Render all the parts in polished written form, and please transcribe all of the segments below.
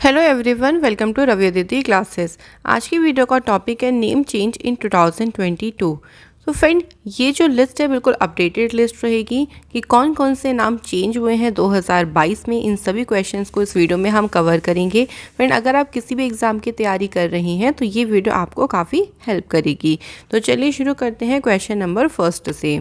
Hello everyone, welcome to Ravi Aditi classes. आज की video का टॉपिक है नेम चेंज इन 2022। तो फ्रेंड, ये जो लिस्ट है बिल्कुल अपडेटेड लिस्ट रहेगी कि कौन कौन से नाम चेंज हुए हैं 2022 में। इन सभी क्वेश्चंस को इस वीडियो में हम कवर करेंगे। फ्रेंड, अगर आप किसी भी एग्ज़ाम की तैयारी कर रही हैं तो ये वीडियो आपको काफ़ी हेल्प करेगी। तो चलिए शुरू करते हैं क्वेश्चन नंबर फर्स्ट से।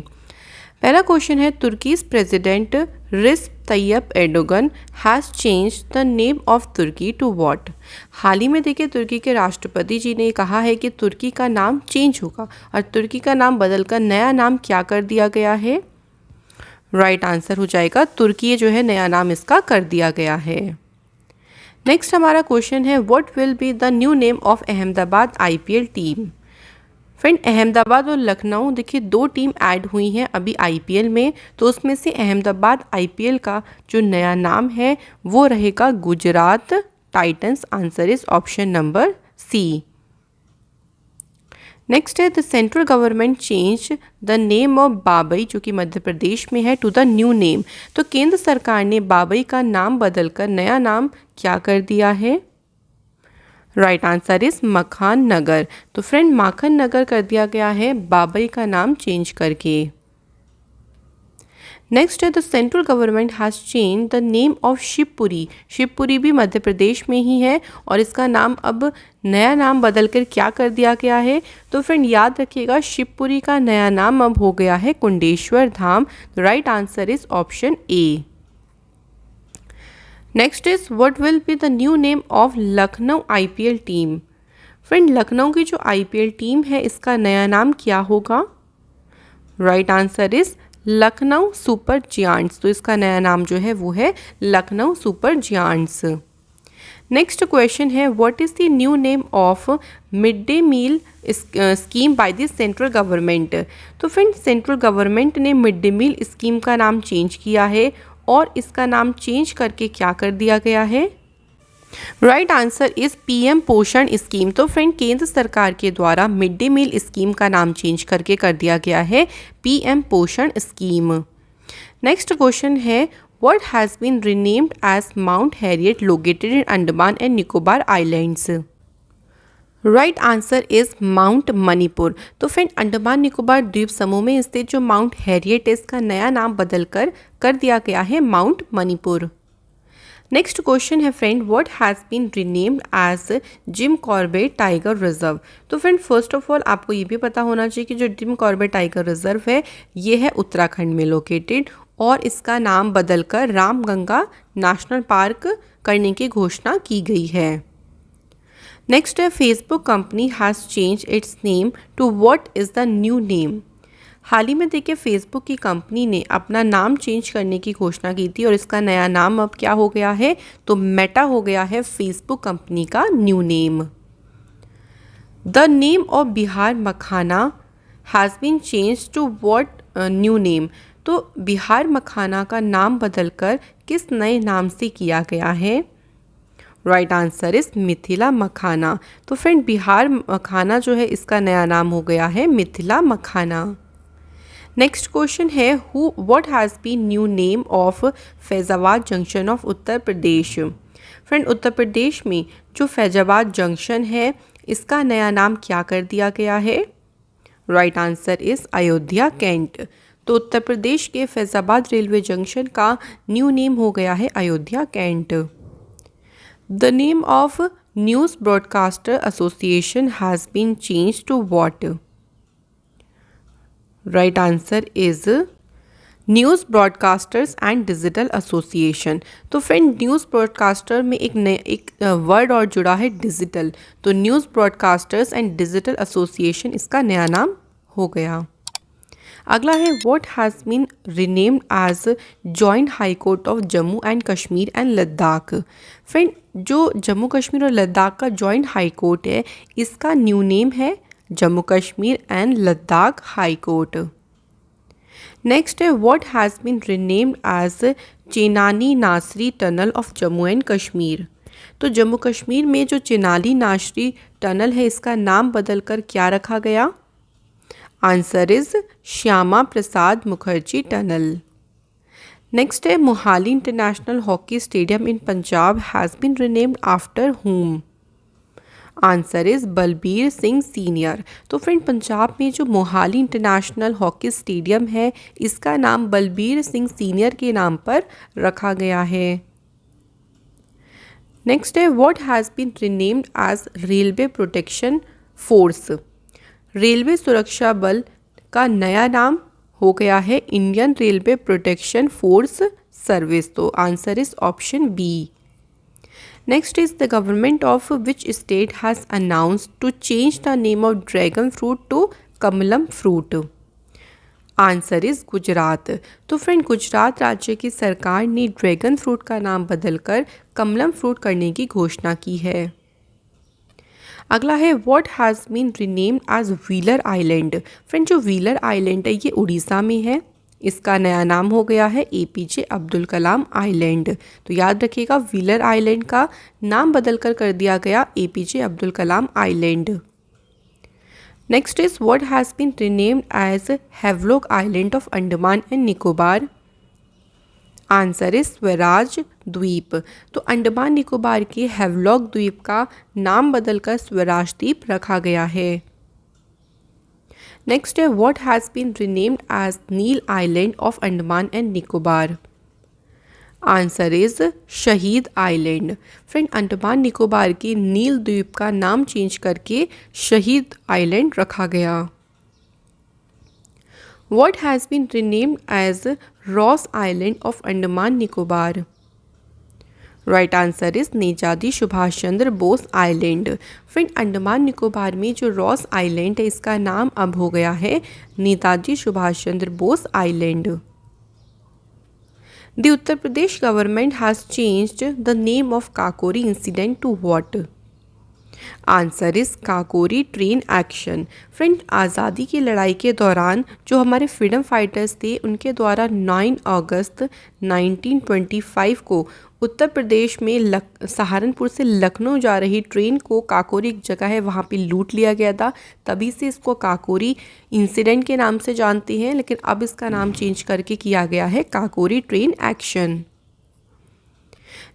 पहला क्वेश्चन है, Turkey's president Recep Tayyip Erdogan has change the name of Turkey to what. हाल ही में देखिए तुर्की के राष्ट्रपति जी ने कहा है कि तुर्की का नाम चेंज होगा और तुर्की का नाम बदलकर नया नाम क्या कर दिया गया है। राइट आंसर हो जाएगा तुर्की जो है नया नाम इसका कर दिया गया है। नेक्स्ट हमारा क्वेश्चन है, what will be the new name of Ahmedabad IPL team. Friend, Ahmedabad और लखनऊ देखिए दो टीम ऐड हुई हैं अभी आईपीएल में, तो उसमें से अहमदाबाद आईपीएल का जो नया नाम है वो रहेगा Gujarat Titans. Answer is option number C. Next है, the central government change the name of Babai, जो कि मध्य प्रदेश में है, टू द न्यू नेम। तो केंद्र सरकार ने बाबई का नाम बदलकर नया नाम क्या कर दिया है। राइट आंसर इज मखान नगर। तो फ्रेंड, माखन नगर कर दिया गया है बाबई का नाम चेंज करके। नेक्स्ट है, the central government has change the name of Shivpuri. Shivpuri भी मध्य प्रदेश में ही है और इसका नाम अब नया नाम बदलकर क्या कर दिया गया है। तो फ्रेंड याद रखिएगा, शिवपुरी का नया नाम अब हो गया है Kundeshwar Dham. Right answer is option A. Next is, what will be the new name of Lucknow IPL team. Friend, Lucknow की जो आईपीएल टीम है इसका नया नाम क्या होगा। Right answer is Lucknow super giants. तो इसका नया नाम जो है वो है Lucknow super giants. Next question है, what is the new name of mid day meal scheme by the central government. तो फ्रेंड, सेंट्रल गवर्नमेंट ने मिड डे मील स्कीम का नाम चेंज किया है और इसका नाम चेंज करके क्या कर दिया गया है। Right answer is PM Poshan scheme. तो फ्रेंड, केंद्र सरकार के द्वारा मिड डे मील स्कीम का नाम चेंज करके कर दिया गया है PM Poshan scheme. Next question है, what has been renamed as Mount Harriet located in Andaman and Nicobar islands. Right answer is Mount Manipur. तो फ्रेंड, अंडमान निकोबार द्वीप समूह में स्थित जो माउंट हैरियट है इसका नया नाम बदलकर कर दिया गया है माउंट मणिपुर। नेक्स्ट क्वेश्चन है friend, what has been renamed as Jim Corbett tiger reserve. तो फ्रेंड, फर्स्ट ऑफ ऑल आपको ये भी पता होना चाहिए कि जो जिम कॉर्बेट टाइगर रिजर्व है ये है उत्तराखंड में लोकेटेड और इसका नाम बदलकर रामगंगा नेशनल पार्क करने की घोषणा की गई है। नेक्स्ट है, Facebook company has change its name to what is the new name. हाल ही में देखिए फेसबुक की कंपनी ने अपना नाम चेंज करने की घोषणा की थी और इसका नया नाम अब क्या हो गया है, तो मेटा हो गया है फेसबुक कंपनी का new name. The name of Bihar makhana has been change to what new name. तो बिहार मखाना का नाम बदलकर किस नए नाम से किया गया है। राइट आंसर इज मिथिला मखाना। तो फ्रेंड, बिहार मखाना जो है इसका नया नाम हो गया है मिथिला मखाना। नेक्स्ट क्वेश्चन है, what has been new name of Faizabad junction of Uttar Pradesh. Friend, Uttar Pradesh में जो फैजाबाद जंक्शन है इसका नया नाम क्या कर दिया गया है। Right answer is Ayodhya Cantt. तो उत्तर प्रदेश के फैजाबाद रेलवे जंक्शन का न्यू नेम हो गया है Ayodhya Cantt. The name of News Broadcaster Association has been changed to what? Right answer is news broadcasters and digital association. तो फ्रेंड, न्यूज़ ब्रॉडकास्टर में एक word और जुड़ा है डिजिटल, तो news broadcasters and digital association इसका नया नाम हो गया। अगला है, what has been renamed as joint high court of Jammu and Kashmir and Ladakh. Friend, जो जम्मू कश्मीर और लद्दाख का जॉइंट हाई कोर्ट है इसका न्यू नेम है Jammu Kashmir and Ladakh high court. Next है, what has been renamed as Chenani Nashri tunnel of Jammu and Kashmir. तो जम्मू कश्मीर में जो चेनाली नासरी टनल है इसका नाम बदलकर क्या रखा गया। Answer is Shyama Prasad Mukherjee tunnel. Next है Mohali international hockey stadium in Punjab has been renamed after whom. Answer is Balbir Singh senior. तो फ्रेंड पंजाब में जो मोहाली इंटरनेशनल हॉकी स्टेडियम है इसका नाम बलबीर सिंह सीनियर के नाम पर रखा गया है। नेक्स्ट है what has been renamed as railway protection force. Railway सुरक्षा बल का नया नाम हो गया है Indian railway protection force service. तो answer is option B. Next is the government of which state has announced to change the name of dragon fruit to Kamalam fruit. Answer is Gujarat. तो फ्रेंड गुजरात राज्य की सरकार ने ड्रैगन फ्रूट का नाम बदलकर Kamalam fruit करने की घोषणा की है। अगला है what has been renamed as Wheeler island. Friend जो व्हीलर आइलैंड है ये उड़ीसा में है, इसका नया नाम हो गया है एपीजे अब्दुल कलाम आइलैंड। तो याद रखिएगा व्हीलर आइलैंड का नाम बदलकर कर दिया गया APJ Abdul Kalam island. Next is what has been renamed as Havelock island of Andaman and Nicobar. Answer is Swaraj Dweep. तो अंडमान निकोबार के हैवलॉक द्वीप का नाम बदलकर स्वराज द्वीप रखा गया है। नेक्स्ट है what has been renamed as Neil island of Andaman and Nicobar. Answer is Shaheed island. Friend Andaman Nicobar के नील द्वीप का नाम चेंज करके शहीद आइलैंड रखा गया। What has been renamed as Ross Island of Andaman Nicobar? Right answer is Netaji Subhash Chandra Bose island. Friend Andaman Nicobar में जो रॉस आइलैंड है इसका नाम अब हो गया है Netaji Subhash Chandra Bose island. The Uttar Pradesh government has changed the name of Kakori incident to what. Answer is Kakori train action. Friend आज़ादी की लड़ाई के दौरान जो हमारे फ्रीडम फाइटर्स थे उनके द्वारा 9 अगस्त 1925 को उत्तर प्रदेश में सहारनपुर से लखनऊ जा रही ट्रेन को काकोरी एक जगह है वहाँ पे लूट लिया गया था, तभी से इसको काकोरी इंसिडेंट के नाम से जानते हैं, लेकिन अब इसका नाम चेंज करके किया गया है काकोरी ट्रेन एक्शन।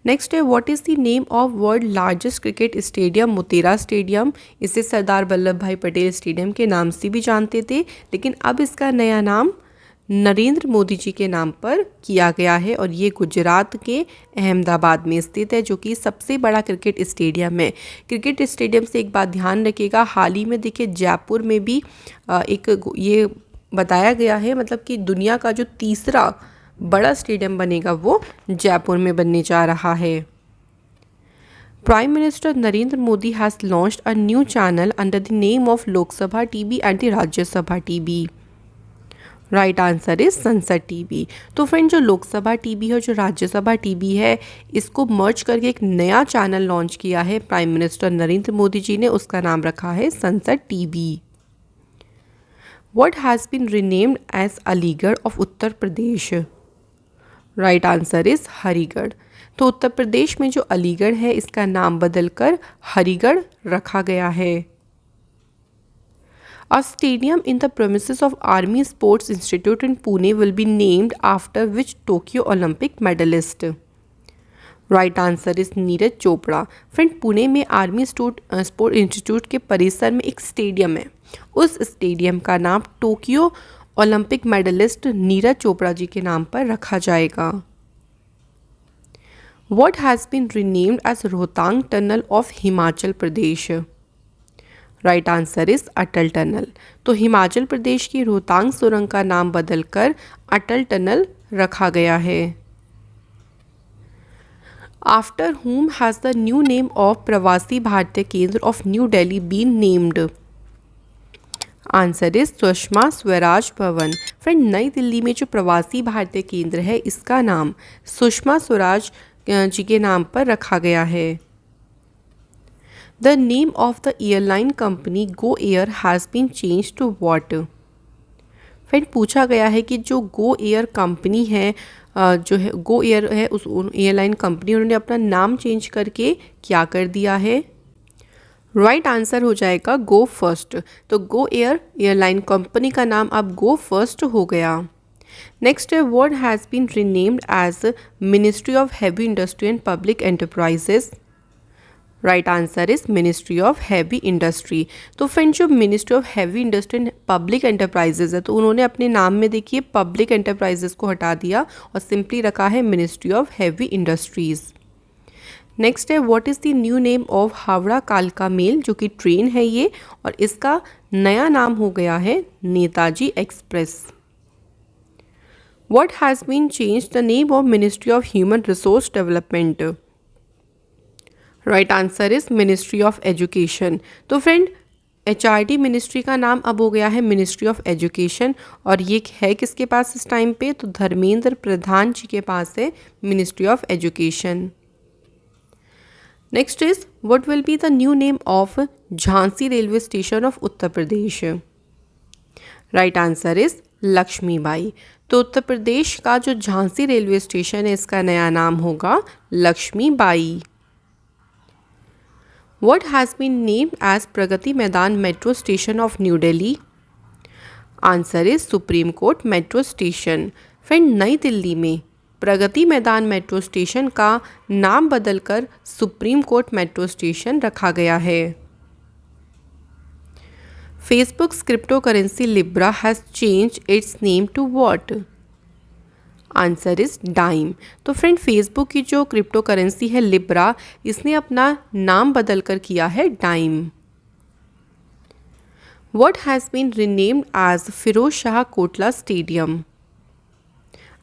नेक्स्ट है what is the name of world largest cricket stadium Motera stadium. इसे सरदार वल्लभ भाई पटेल स्टेडियम के नाम से भी जानते थे, लेकिन अब इसका नया नाम नरेंद्र मोदी जी के नाम पर किया गया है और ये गुजरात के अहमदाबाद में स्थित है, जो कि सबसे बड़ा क्रिकेट स्टेडियम है। क्रिकेट स्टेडियम से एक बात ध्यान रखिएगा, हाल ही में देखिए जयपुर में भी एक ये बताया गया है, मतलब कि दुनिया का जो तीसरा बड़ा स्टेडियम बनेगा वो जयपुर में बनने जा रहा है। Prime minister Narendra Modi has launched a new channel under the name of Lok Sabha TV and the Rajya Sabha TV. Right answer is संसद टीवी। तो फ्रेंड जो लोकसभा टीवी है जो राज्यसभा टीवी है इसको मर्ज करके एक नया चैनल लॉन्च किया है प्राइम मिनिस्टर नरेंद्र मोदी जी ने, उसका नाम रखा है Sansad TV. What has been renamed as Aligarh of Uttar Pradesh. Right answer is Harigarh. तो उत्तर प्रदेश में जो अलीगढ़ है इसका नाम बदलकर हरिगढ़ रखा गया है। A stadium in the premises of Army Sports Institute in Pune will be named after which Tokyo Olympic medalist? Right answer is Neeraj Chopra. Friend Pune में आर्मी स्पोर्ट इंस्टीट्यूट के परिसर में एक स्टेडियम है, उस स्टेडियम का नाम Tokyo Olympic medalist Neeraj Chopra ji के नाम पर रखा जाएगा। What has been renamed as Rohtang tunnel of Himachal Pradesh. Right answer is Atal tunnel. तो हिमाचल प्रदेश की रोहतांग सुरंग का नाम बदलकर अटल टनल रखा गया है। After whom has the new name of Pravasi Bharatiya Kendra of new Delhi been named. Answer is Sushma Swaraj Bhawan. Friend नई दिल्ली में जो प्रवासी भारतीय केंद्र है इसका नाम सुषमा स्वराज जी के नाम पर रखा गया है। The name of the airline company Go Air has been change to what. Friend पूछा गया है कि जो गो एयर कंपनी है जो है गो एयर है उस एयरलाइन कंपनी उन्होंने अपना नाम चेंज करके क्या कर दिया है। राइट आंसर हो जाएगा गो फर्स्ट। तो गो एयर एयरलाइन कंपनी का नाम अब गो फर्स्ट हो गया। नेक्स्ट है what has been renamed as ministry of heavy industry and public enterprises. Right answer is ministry of heavy industry. तो फ्रेंड जो ministry of heavy industry and public enterprises है, तो उन्होंने अपने नाम में देखिए पब्लिक एंटरप्राइजेज को हटा दिया और सिंपली रखा है ministry of heavy industries. Next है what is the new name of Howrah कालका मेल, जो कि ट्रेन है ये, और इसका नया नाम हो गया है Netaji express. What has been change the name of ministry of human resource development. Right answer is ministry of education. तो फ्रेंड HRD मिनिस्ट्री का नाम अब हो गया है मिनिस्ट्री ऑफ एजुकेशन, और ये है किसके पास इस टाइम पे, तो धर्मेंद्र प्रधान जी के पास है ministry of education. Next is what will be the new name of Jhansi railway station of Uttar Pradesh. Right answer is Laxmibai. तो उत्तर प्रदेश का जो झांसी रेलवे स्टेशन है इसका नया नाम होगा Lakshmibai. What has been named as Pragati Maidan metro station of new Delhi. Answer is supreme court metro station. Friend नई दिल्ली में प्रगति मैदान मेट्रो स्टेशन का नाम बदलकर सुप्रीम कोर्ट मेट्रो स्टेशन रखा गया है। Facebook crypto currency Libra has change its name to what. Answer is Diem. तो friend Facebook की जो क्रिप्टो करेंसी है लिब्रा, इसने अपना नाम बदलकर किया है Diem. What has been renamed as Feroz Shah Kotla stadium.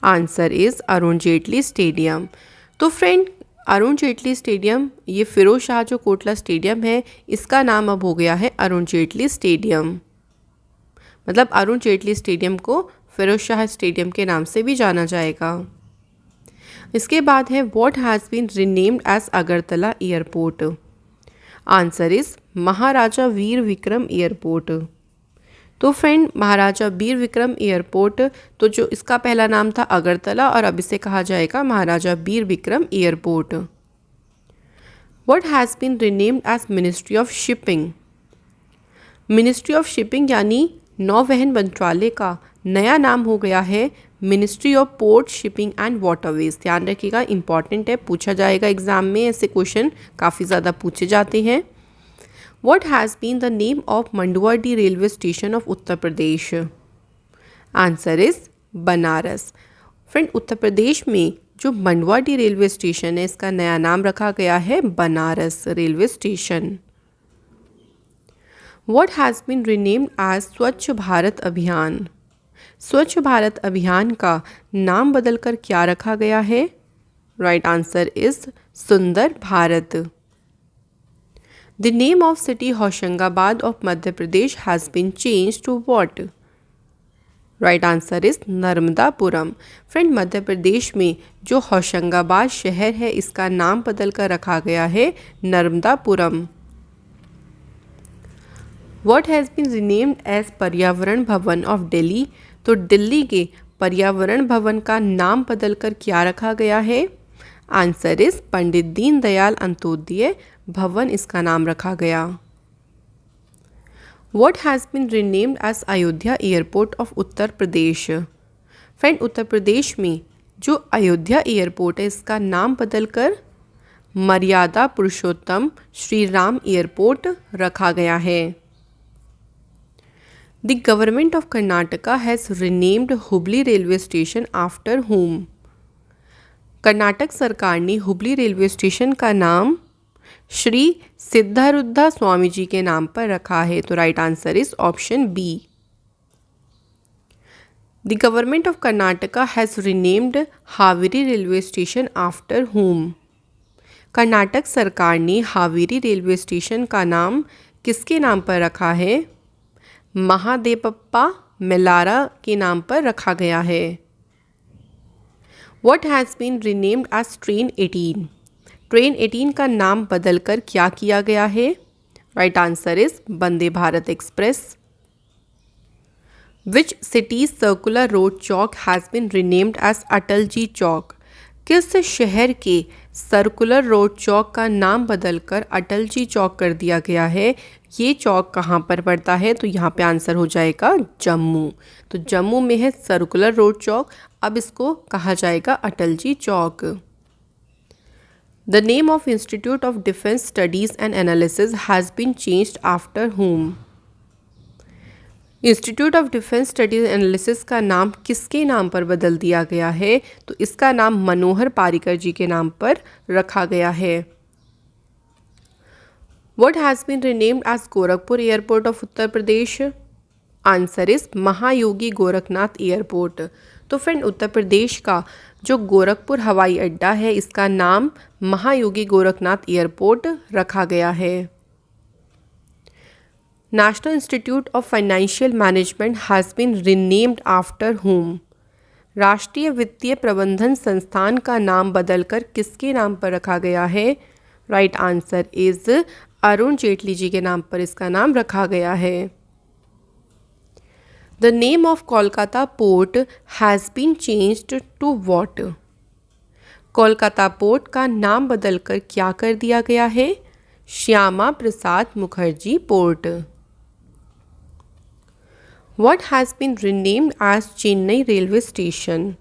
Answer is Arun Jaitley stadium. तो फ्रेंड अरुण जेटली स्टेडियम, ये फिरोज शाह जो कोटला स्टेडियम है इसका नाम अब हो गया है अरुण जेटली स्टेडियम। मतलब अरुण जेटली स्टेडियम को फिरोज शाह स्टेडियम के नाम से भी जाना जाएगा। इसके बाद है what has been renamed as Agartala airport. Answer is Maharaja Veer Vikram airport. तो फ्रेंड महाराजा वीर विक्रम एयरपोर्ट, तो जो इसका पहला नाम था अगरतला और अब इसे कहा जाएगा महाराजा वीर Vikram airport. What has been renamed as ministry of shipping. Ministry of shipping यानी नौवहन मंत्रालय का नया नाम हो गया है ministry of port shipping and waterways. ध्यान रखिएगा, इंपॉर्टेंट है, पूछा जाएगा एग्जाम में, ऐसे क्वेश्चन काफ़ी ज़्यादा पूछे जाते हैं। What has been the name of Manduadih railway station of Uttar Pradesh. Answer is Banaras. Friend Uttar Pradesh में जो मंडुआडीह रेलवे स्टेशन है इसका नया नाम रखा गया है Banaras railway station. What has been renamed as Swachh Bharat अभियान। स्वच्छ भारत अभियान का नाम बदलकर क्या रखा गया है। Right answer is Sundar Bharat. The name of city Hoshangabad of Madhya Pradesh has been change to what. Right answer is Narmadapuram. Friend Madhya Pradesh में जो होशंगाबाद शहर है इसका नाम बदलकर रखा गया है Narmadapuram. What has been renamed as Paryavaran Bhawan of Delhi. तो दिल्ली के पर्यावरण भवन का नाम बदलकर क्या रखा गया है। आंसर इज पंडित दीनदयाल अंत्योदय भवन इसका नाम रखा गया। What has been renamed as Ayodhya airport of Uttar Pradesh. Friend Uttar Pradesh में जो अयोध्या एयरपोर्ट है इसका नाम बदलकर मर्यादा पुरुषोत्तम श्री राम एयरपोर्ट रखा गया है। The government of Karnataka has renamed Hubli railway station after whom। Karnataka सरकार ने हुबली रेलवे स्टेशन का नाम श्री सिद्धारूढ़ स्वामी जी के नाम पर रखा है। तो right answer is option B. The government of Karnataka has renamed Haveri railway station after whom। Karnataka सरकार ने हावेरी रेलवे स्टेशन का नाम किसके नाम पर रखा है। महादेवप्पा मेलारा के नाम पर रखा गया है। What has been renamed as train 18। Train 18 का नाम बदलकर क्या किया गया है। Right answer is Vande Bharat express. Which city circular road Chowk has been renamed as Atal ji Chowk. किस शहर के सर्कुलर रोड चौक का नाम बदलकर अटल जी चौक कर दिया गया है। ये चौक कहाँ पर पड़ता है? तो यहाँ पे आंसर हो जाएगा जम्मू। तो जम्मू में है सर्कुलर रोड चौक, अब इसको कहा जाएगा Atal ji Chowk. The name of institute of defence studies and analysis has been changed after whom? Institute of defence studies analysis का नाम किसके नाम पर बदल दिया गया है? तो इसका नाम मनोहर पारिकर जी के नाम पर रखा गया है। What has been renamed as Gorakhpur airport of Uttar Pradesh? Answer is महायोगी गोरखनाथ एयरपोर्ट। तो फ्रेंड, उत्तर प्रदेश का जो गोरखपुर हवाई अड्डा है इसका नाम महायोगी गोरखनाथ एयरपोर्ट रखा गया है। National institute of financial management has been renamed after whom? Rashtriya वित्तीय प्रबंधन संस्थान का नाम बदलकर किसके नाम पर रखा गया है? Right answer is Arun Jaitley ji के नाम पर इसका नाम रखा गया है। The name of Kolkata port has been changed to what? Kolkata port का नाम बदलकर क्या कर दिया गया है? Shyama Prasad Mukherjee port. What has been renamed as Chennai railway station?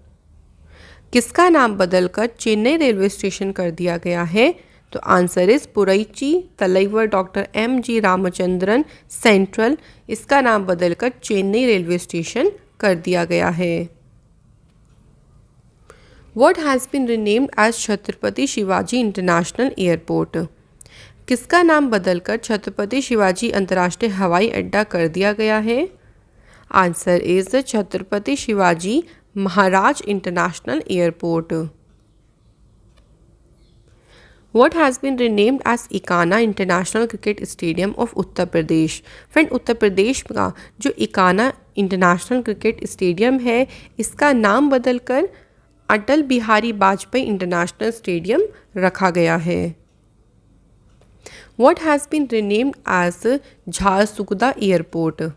किसका नाम बदलकर चेन्नई रेलवे स्टेशन कर दिया गया है? तो answer is Puratchi Thalaivar doctor M.G. Ramachandran central, इसका नाम बदलकर चेन्नई रेलवे स्टेशन कर दिया गया है। What has been renamed as Chhatrapati Shivaji international airport? किसका नाम बदलकर छत्रपति शिवाजी अंतर्राष्ट्रीय हवाई अड्डा कर दिया गया है? Answer is Chhatrapati Shivaji Maharaj international airport. What has been renamed as Ekana international cricket stadium of Uttar Pradesh? Friend, Uttar Pradesh का जो इकाना इंटरनेशनल क्रिकेट स्टेडियम है इसका नाम बदलकर अटल बिहारी वाजपेयी इंटरनेशनल स्टेडियम रखा गया है। What has been renamed as Jharsuguda airport?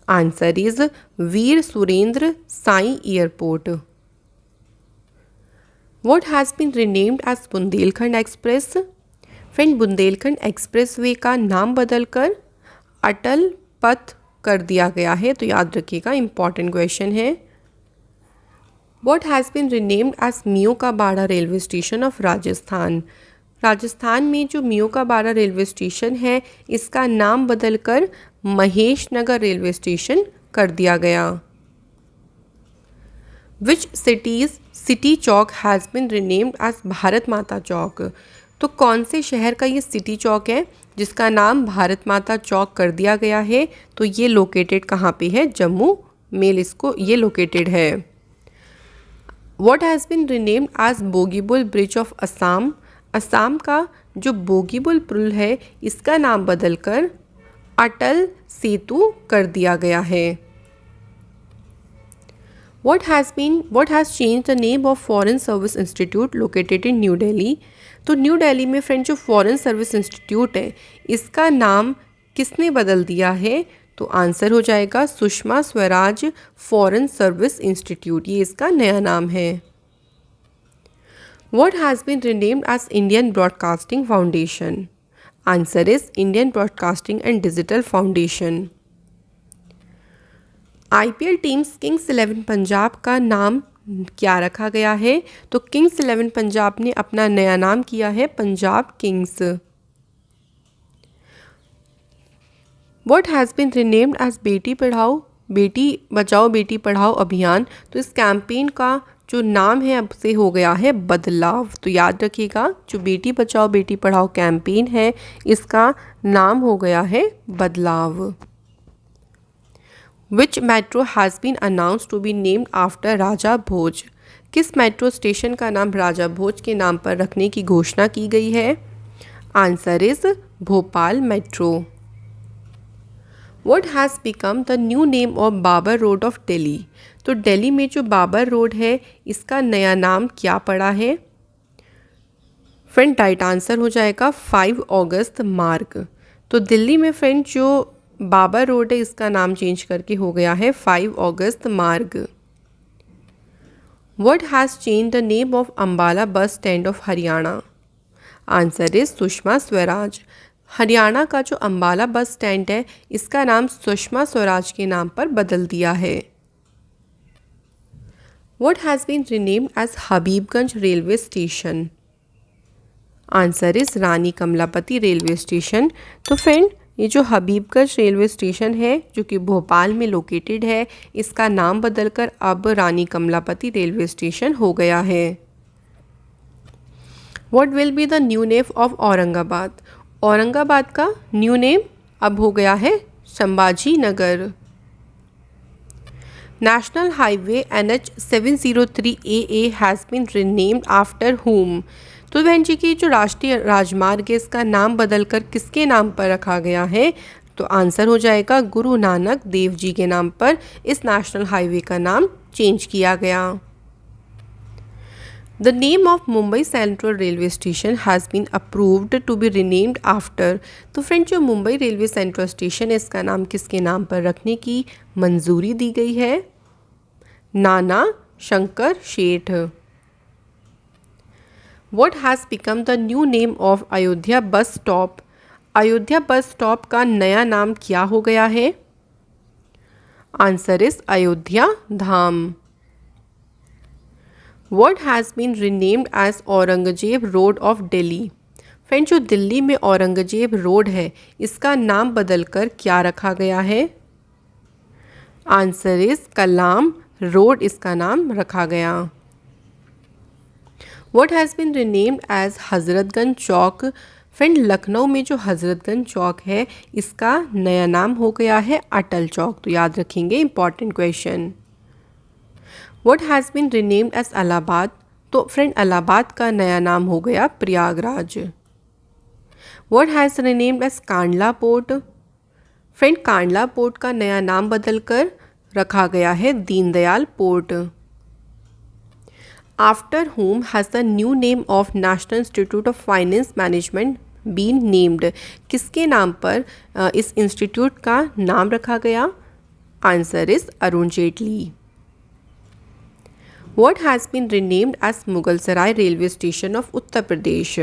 Answer is Veer Surendra Sai airport. What has been renamed as Bundelkhand express? Friend, Bundelkhand expressway का नाम बदलकर अटल पथ कर दिया गया है, तो याद रखिएगा, इंपॉर्टेंट क्वेश्चन है। What has been renamed as मियो का बाड़ा railway station of Rajasthan? Rajasthan में जो मियो का बाड़ा रेलवे स्टेशन है इसका नाम बदलकर महेश नगर रेलवे स्टेशन कर दिया गया। Which city chowk has been renamed as Bharat Mata chowk? तो कौन से शहर का ये सिटी चौक है जिसका नाम भारत माता चौक कर दिया गया है? तो ये लोकेटेड कहाँ पे है? जम्मू में इसको ये लोकेटेड है। What has been renamed as Bogibeel bridge of Assam? Assam का जो बोगीबुल पुल है इसका नाम बदलकर अटल सेतु कर दिया गया है। What has changed the name of Foreign Service Institute located in New Delhi? तो न्यू दिल्ली में फ्रेंड जो फॉरेन सर्विस इंस्टीट्यूट है इसका नाम किसने बदल दिया है? तो आंसर हो जाएगा Sushma Swaraj foreign service institute, ये इसका नया नाम है। What has been renamed as Indian Broadcasting Foundation? Answer is Indian broadcasting and digital foundation. IPL teams Kings 11 Punjab का नाम क्या रखा गया है? तो किंग्स 11 पंजाब ने अपना नया नाम किया है Punjab Kings. What has been renamed as Beti Bachao Beti Padhao अभियान? तो इस कैंपेन का जो नाम है अब से हो गया है बदलाव, तो याद रखिएगा जो बेटी बचाओ बेटी पढ़ाओ कैंपेन है इसका नाम हो गया है बदलाव। Which metro has been announced to be named after राजा भोज? किस मेट्रो स्टेशन का नाम राजा भोज के नाम पर रखने की घोषणा की गई है? Answer is Bhopal metro. What has become the new name of Babar road of Delhi? तो दिल्ली में जो बाबर रोड है इसका नया नाम क्या पड़ा है? फ्रेंड, राइट आंसर हो जाएगा 5 अगस्त मार्ग। तो दिल्ली में फ्रेंड जो बाबर रोड है इसका नाम चेंज करके हो गया है 5 अगस्त मार्ग। What has changed the name of Ambala bus stand of Haryana? Answer is Sushma Swaraj. Haryana का जो अंबाला बस स्टैंड है इसका नाम सुषमा स्वराज के नाम पर बदल दिया है। What has been renamed as Habibganj railway station? Answer is Rani Kamlapati railway station. तो फ्रेंड ये जो हबीबगंज रेलवे स्टेशन है जो कि भोपाल में लोकेटेड है, इसका नाम बदलकर अब रानी कमलापति रेलवे स्टेशन हो गया है। What will be the new name of Aurangabad? Aurangabad का न्यू नेम अब हो गया है Sambhaji Nagar. National highway NH 703 AA has been renamed after whom? तो बहन जी की जो राष्ट्रीय राजमार्ग है इसका नाम बदलकर किसके नाम पर रखा गया है? तो आंसर हो जाएगा गुरु नानक देव जी के नाम पर इस नेशनल हाईवे का नाम चेंज किया गया। The name of Mumbai Central railway station has been approved to be renamed after. तो फ्रेंड जो मुंबई रेलवे सेंट्रल स्टेशन है इसका नाम किसके नाम पर रखने की मंजूरी दी गई है? नाना Shankar Sheth. What has become the new name of Ayodhya bus stop? Ayodhya bus stop का नया नाम क्या हो गया है? Answer is Ayodhya Dham. What has been renamed as Aurangzeb road of Delhi? Friend जो दिल्ली में औरंगजेब रोड है इसका नाम बदलकर क्या रखा गया है? आंसर इज कलाम रोड इसका नाम रखा गया। What has been renamed as Hazratganj Chowk? Friend Lucknow में जो हज़रतगंज चौक है इसका नया नाम हो गया है अटल चौक। तो याद रखेंगे, important question. What has been renamed as Allahabad? तो फ्रेंड इलाहाबाद का नया नाम हो गया Prayagraj. What has renamed as Kandla port? Friend Kandla port का नया नाम बदलकर रखा गया है Deendayal port. After whom has the new name of National Institute of Finance Management been named? किसके नाम पर इस इंस्टीट्यूट का नाम रखा गया? Answer is Arun Jaitley. What has been renamed as Mughalsarai railway station of Uttar Pradesh?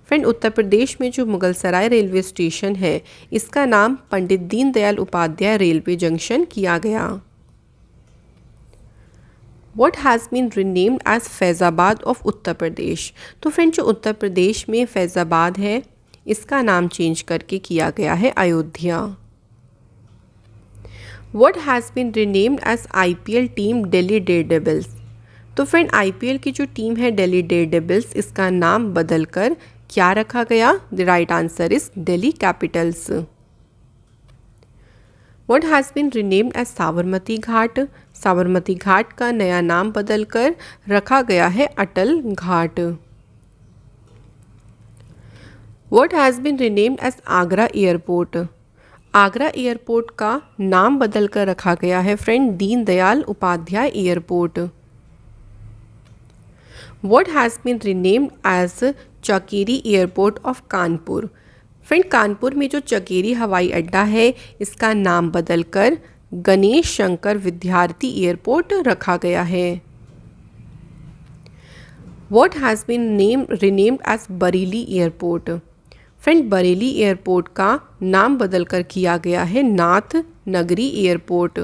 Friend Uttar Pradesh में जो मुगलसराय रेलवे स्टेशन है इसका नाम पंडित दीनदयाल उपाध्याय रेलवे जंक्शन किया गया। What has been renamed as Faizabad of Uttar Pradesh? तो फ्रेंड जो उत्तर प्रदेश में फैज़ाबाद है इसका नाम चेंज करके किया गया है Ayodhya. What has been renamed as IPL team Delhi Daredevils? तो फ्रेंड IPL की जो टीम है दिल्ली डेयरडेविल्स इसका नाम बदलकर क्या रखा गया? The right answer is Delhi capitals. What has been renamed as Sabarmati Ghat? Sabarmati Ghat का नया नाम बदलकर रखा गया है Atal Ghat. What has been renamed as Agra airport? Agra airport का नाम बदलकर रखा गया है friend Deendayal Upadhyay airport. What has been renamed as Chakeri airport of Kanpur? Friend Kanpur में जो चकेरी हवाई अड्डा है इसका नाम बदलकर गणेश शंकर विद्यार्थी एयरपोर्ट रखा गया है। What has been renamed as Bareilly airport? Friend Bareilly airport का नाम बदलकर किया गया है नाथ नगरी airport.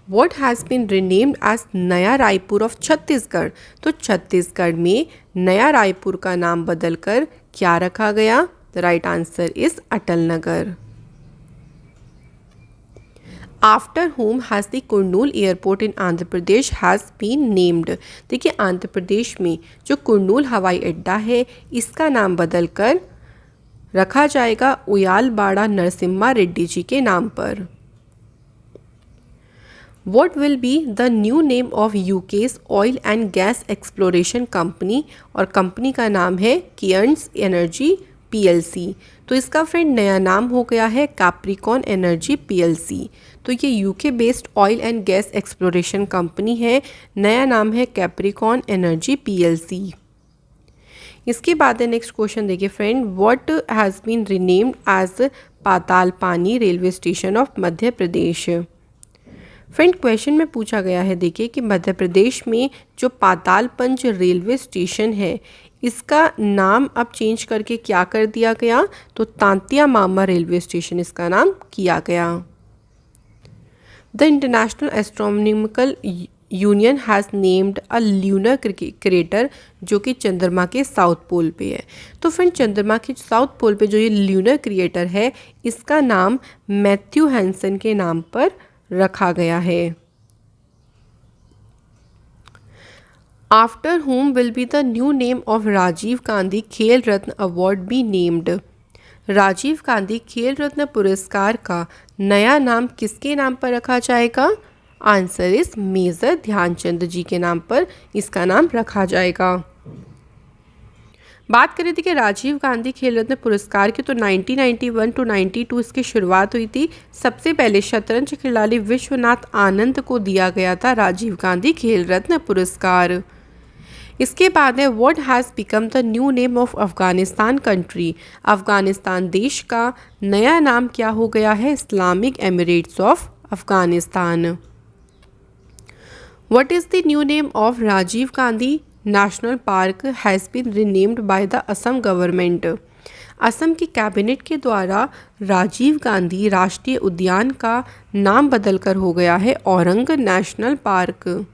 What has been renamed as नया रायपुर ऑफ छत्तीसगढ़? तो छत्तीसगढ़ में नया रायपुर का नाम बदलकर क्या रखा गया? The right answer is Atal Nagar. After whom has the Kurnool airport in Andhra Pradesh has been named? देखिए आंध्र प्रदेश में जो कुर्नूल हवाई अड्डा है इसका नाम बदलकर रखा जाएगा उयालबाड़ा नरसिम्हा रेड्डी जी के नाम पर। What will be the new name of UK's oil and gas exploration company? और कंपनी का नाम है केयर्न्स एनर्जी PLC। तो इसका फ्रेंड नया नाम हो गया है कैप्रिकॉन एनर्जी PLC। तो ये UK based oil and gas exploration company है, नया नाम है कैप्रिकॉन एनर्जी PLC। इसके बाद नेक्स्ट क्वेश्चन देखिए friend, what has been renamed as Patal Pani railway station of Madhya Pradesh? Friend question में पूछा गया है, देखिए कि मध्य प्रदेश में जो पातालपंच रेलवे स्टेशन है इसका नाम अब चेंज करके क्या कर दिया गया, तो तांतिया मामा रेलवे स्टेशन इसका नाम किया गया। The international astronomical union has named a lunar crater जो कि चंद्रमा के साउथ पोल पे है। तो फ्रेंड चंद्रमा के साउथ पोल पे जो ये ल्यूनर क्रिएटर है इसका नाम मैथ्यू हैंसन के नाम पर रखा गया है। After whom will be the new name of Rajiv Gandhi Khel Ratna award be named. Rajiv Gandhi Khel Ratna पुरस्कार का नया नाम किसके नाम पर रखा जाएगा? आंसर इज मेजर ध्यानचंद जी के नाम पर इसका नाम रखा जाएगा। बात करें थी कि राजीव गांधी खेल रत्न पुरस्कार की, तो 1991 टू 92 इसकी शुरुआत हुई थी। सबसे पहले शतरंज खिलाड़ी विश्वनाथ आनंद को दिया गया था राजीव गांधी खेल रत्न पुरस्कार। इसके बाद है what has become the new name of Afghanistan country. Afghanistan देश का नया नाम क्या हो गया है? Islamic emirates of Afghanistan. What is the new name of Rajiv Gandhi national park has been renamed by the Assam government. Assam की कैबिनेट के द्वारा राजीव गांधी राष्ट्रीय उद्यान का नाम बदलकर हो गया है Orang national park.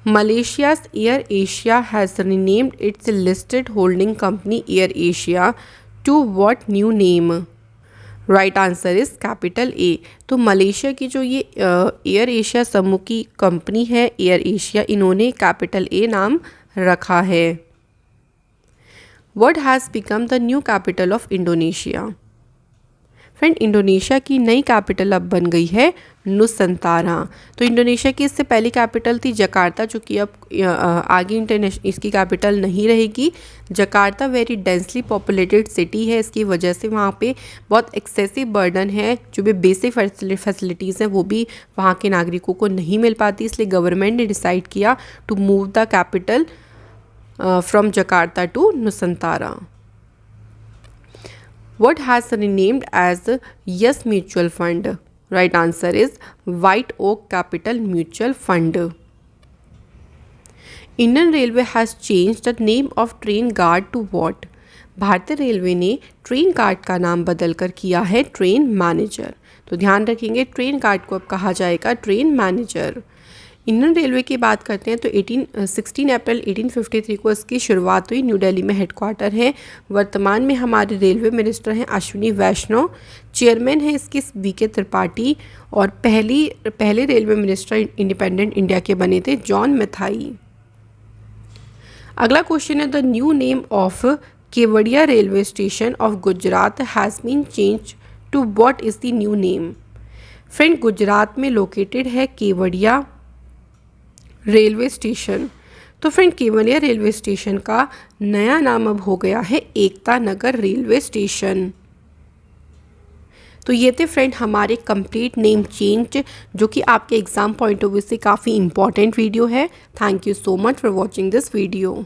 Malaysia's Air Asia has renamed its listed holding company Air Asia to what new name? Right answer is capital A. तो मलेशिया की जो ये एयर एशिया समूह की कंपनी है एयर एशिया, इन्होंने कैपिटल ए नाम रखा है। What has become the new capital of Indonesia. Friend Indonesia की नई कैपिटल अब बन गई है नुसंतारा। तो इंडोनेशिया की इससे पहली कैपिटल थी जकार्ता, जो कि अब आगे इसकी कैपिटल नहीं रहेगी। Jakarta very densely populated city है, इसकी वजह से वहाँ पे बहुत एक्सेसिव बर्डन है, जो भी बेसिक फैसिलिटीज़ हैं वो भी वहाँ के नागरिकों को नहीं मिल पाती। इसलिए गवर्नमेंट ने डिसाइड किया to move the capital from Jakarta to Nusantara. What has renamed as Yes Mutual Fund? Right answer is White Oak Capital Mutual Fund. Indian Railway has changed the name of train guard to what? भारतीय railway ने train guard का नाम बदलकर किया है train manager. तो ध्यान रखेंगे ट्रेन गार्ड को अब कहा जाएगा ट्रेन मैनेजर। इंडियन रेलवे की बात करते हैं तो 16 अप्रैल 1853 को इसकी शुरुआत हुई। न्यू दिल्ली में हेडक्वार्टर है। वर्तमान में हमारे रेलवे मिनिस्टर हैं अश्विनी वैष्णव। चेयरमैन है इसकी वी.के. त्रिपाठी और पहले रेलवे मिनिस्टर इंडिपेंडेंट इंडिया के बने थे जॉन मैथाई। अगला क्वेश्चन है the new name of Kevadia railway station of Gujarat has been change to what is the new name. Friend Gujarat में लोकेटेड है केवड़िया रेलवे स्टेशन। तो फ्रेंड केवड़िया रेलवे स्टेशन का नया नाम अब हो गया है एकता नगर रेलवे स्टेशन। तो ये थे फ्रेंड हमारे कंप्लीट नेम चेंज, जो कि आपके एग्जाम पॉइंट ऑफ व्यू से काफ़ी इंपॉर्टेंट वीडियो है। Thank you so much for watching this video.